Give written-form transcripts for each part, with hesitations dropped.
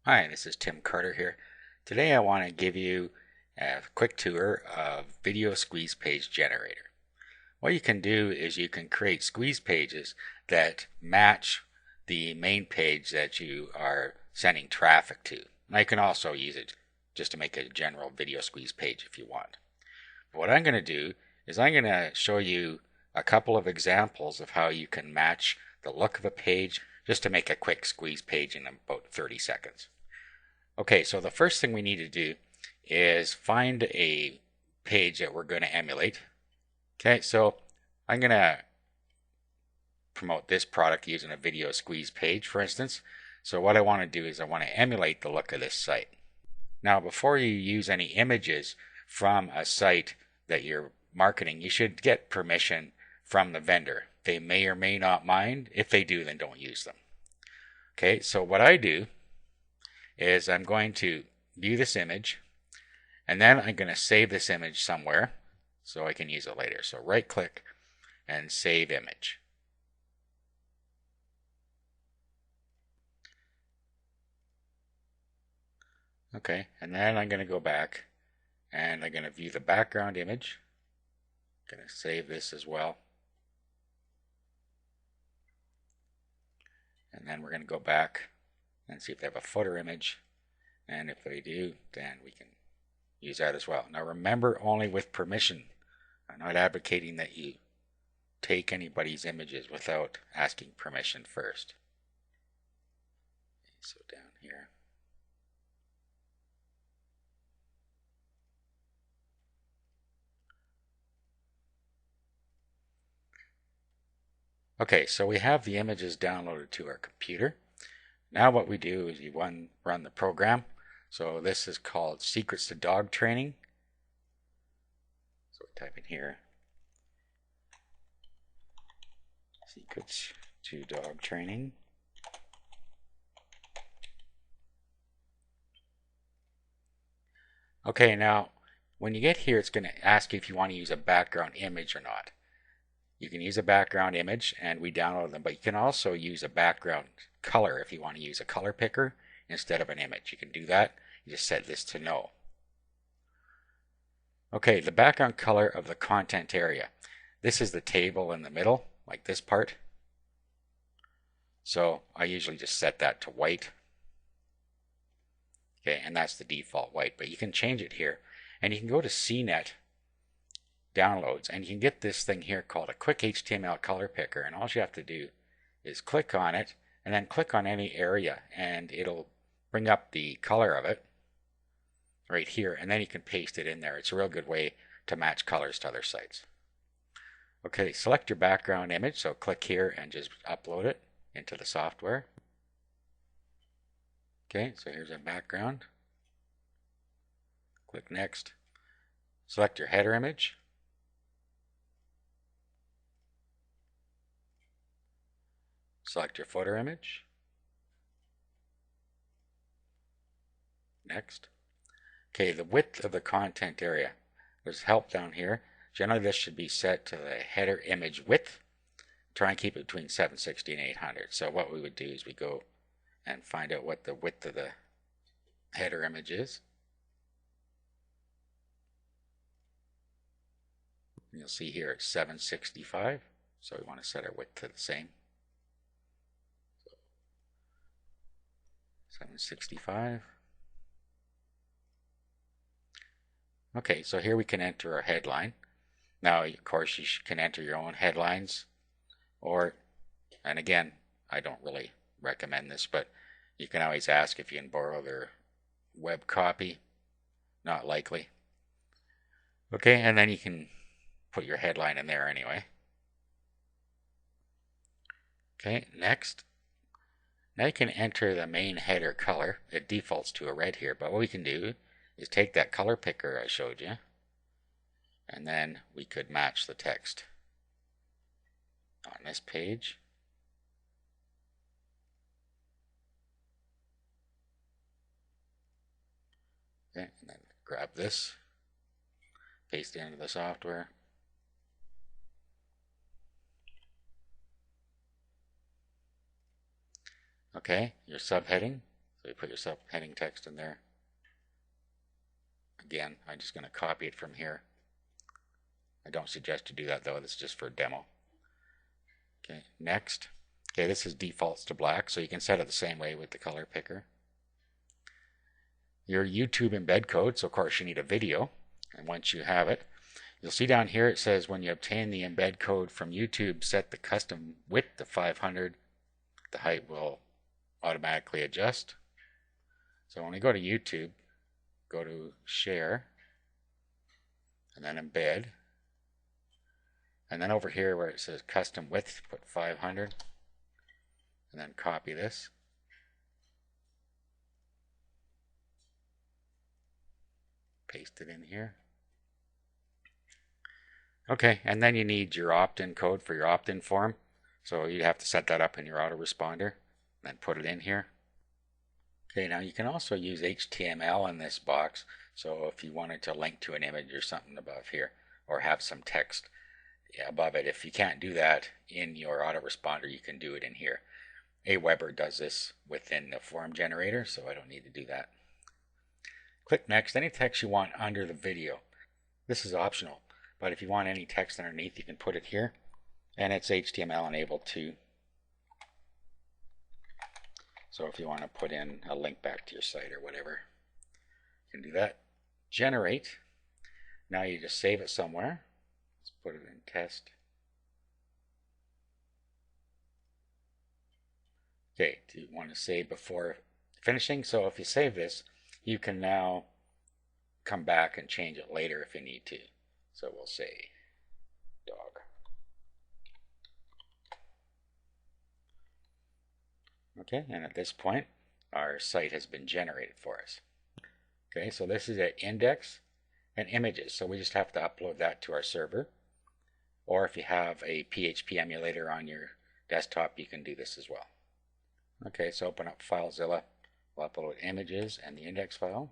Hi, this is Tim Carter here. Today I want to give you a quick tour of Video Squeeze Page Generator. What you can do is you can create squeeze pages that match the main page that you are sending traffic to. And you can also use it just to make a general video squeeze page if you want. But what I'm going to do is I'm going to show you a couple of examples of how you can match the look of a page just to make a quick squeeze page in about 30 seconds. Okay, so the first thing we need to do is find a page that we're going to emulate. Okay, so I'm going to promote this product using a video squeeze page, for instance. So what I want to do is I want to emulate the look of this site. Now, before you use any images from a site that you're marketing, you should get permission from the vendor. They may or may not mind. If they do, then don't use them. Okay, so what I do is I'm going to view this image, and then I'm going to save this image somewhere so I can use it later. So right click and save image. Okay, and then I'm going to go back and I'm going to view the background image. I'm going to save this as well. And then we're going to go back and see if they have a footer image. And if they do, then we can use that as well. Now remember, only with permission. I'm not advocating that you take anybody's images without asking permission first. So down here. Okay, so we have the images downloaded to our computer. Now what we do is we run the program. So this is called Secrets to Dog Training. So we type in here, Secrets to Dog Training. Okay, now when you get here, it's going to ask you if you want to use a background image or not. You can use a background image, and we download them, but you can also use a background color if you want to use a color picker instead of an image. You can do that. You just set this to no. Okay, the background color of the content area. This is the table in the middle, like this part. So I usually just set that to white. Okay, and that's the default white, but you can change it here. And you can go to CNET downloads, and you can get this thing here called a quick HTML color picker, and all you have to do is click on it and then click on any area, and it'll bring up the color of it right here, and then you can paste it in there. It's a real good way to match colors to other sites. Okay, select your background image, so click here and just upload it into the software. Okay, so here's a background. Click next. Select your header image. Select your footer image. Next. Okay, the width of the content area. There's help down here. Generally, this should be set to the header image width. Try and keep it between 760 and 800. So what we would do is we go and find out what the width of the header image is. You'll see here it's 765. So we want to set our width to the same. 765. Okay, so here we can enter our headline. Now, of course, you can enter your own headlines, and again, I don't really recommend this, but you can always ask if you can borrow their web copy. Not likely. Okay, and then you can put your headline in there anyway. Okay, next. Now you can enter the main header color. It defaults to a red here, but what we can do is take that color picker I showed you, and then we could match the text on this page. Okay, and then grab this, paste it into the software. Okay, your subheading. So you put your subheading text in there. Again, I'm just going to copy it from here. I don't suggest you do that though, this is just for a demo. Okay, next. Okay, this is defaults to black, so you can set it the same way with the color picker. Your YouTube embed code, so of course you need a video, and once you have it, you'll see down here it says when you obtain the embed code from YouTube, set the custom width to 500. The height will automatically adjust. So when we go to YouTube, go to share, and then embed, and then over here where it says custom width, put 500, and then copy this. Paste it in here. Okay, and then you need your opt-in code for your opt-in form. So you have to set that up in your autoresponder, and then put it in here. Okay, now you can also use HTML in this box. So if you wanted to link to an image or something above here, or have some text above it, if you can't do that in your autoresponder, you can do it in here. Aweber does this within the form generator, so I don't need to do that. Click next. Any text you want under the video. This is optional, but if you want any text underneath, you can put it here, and it's HTML enabled too. So if you want to put in a link back to your site or whatever, you can do that. Generate. Now you just save it somewhere. Let's put it in test. Okay, do you want to save before finishing? So if you save this, you can now come back and change it later if you need to. So we'll say dog. Okay, and at this point, our site has been generated for us. Okay, so this is at index and images. So we just have to upload that to our server. Or if you have a PHP emulator on your desktop, you can do this as well. Okay, so open up FileZilla. We'll upload images and the index file.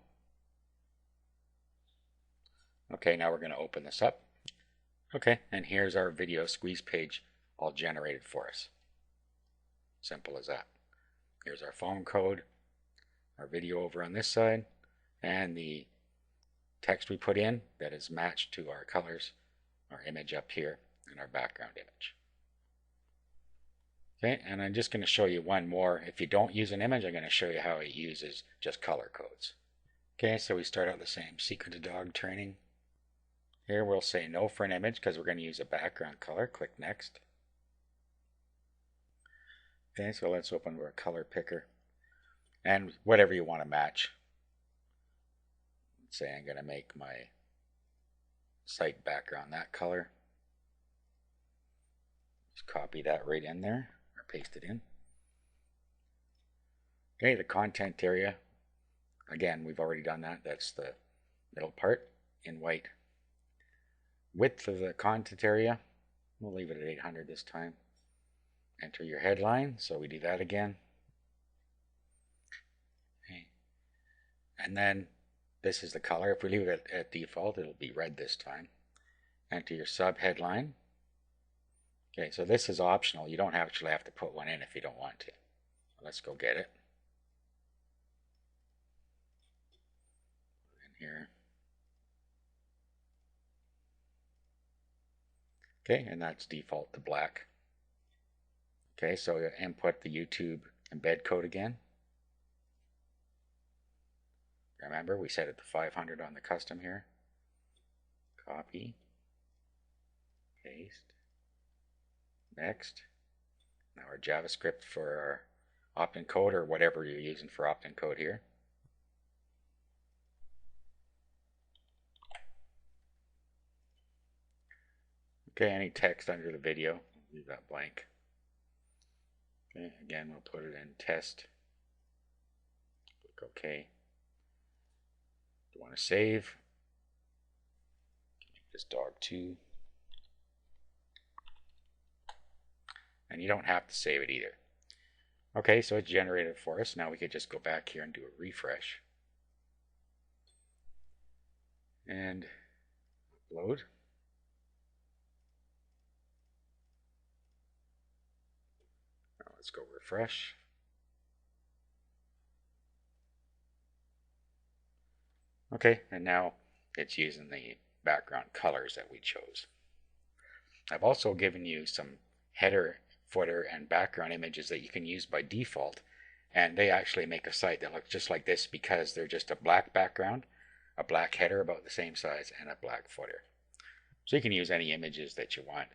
Okay, now we're going to open this up. Okay, and here's our video squeeze page all generated for us. Simple as that. Here's our phone code, our video over on this side, and the text we put in that is matched to our colors, our image up here, and our background image. Okay, and I'm just going to show you one more. If you don't use an image, I'm going to show you how it uses just color codes. Okay, so we start out the same. Secret to dog training. Here we'll say no for an image because we're going to use a background color. Click next. Okay, so let's open our color picker. And whatever you want to match. Let's say I'm going to make my site background that color. Just copy that right in there. Paste it in. Okay, the content area. Again, we've already done that. That's the middle part in white. Width of the content area. We'll leave it at 800 this time. Enter your headline. So we do that again. Okay. And then this is the color. If we leave it at default, it'll be red this time. Enter your subheadline. Okay, so this is optional. You don't actually have to put one in if you don't want to. Let's go get it. In here. Okay, and that's default to black. Okay, so you input the YouTube embed code again. Remember, we set it to 500 on the custom here. Copy. Paste. Next. Now our JavaScript for our opt-in code or whatever you're using for opt-in code here. Okay, any text under the video, leave that blank. Okay, again, we'll put it in test. Click OK. Do you want to save? Make this dog 2. And you don't have to save it either. Okay, so it's generated for us. Now we could just go back here and do a refresh. And upload. Now let's go refresh. Okay, and now it's using the background colors that we chose. I've also given you some header, footer, and background images that you can use by default, and they actually make a site that looks just like this because they're just a black background, a black header about the same size, and a black footer. So you can use any images that you want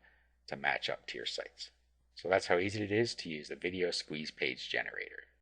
to match up to your sites. So that's how easy it is to use the Video Squeeze Page Generator.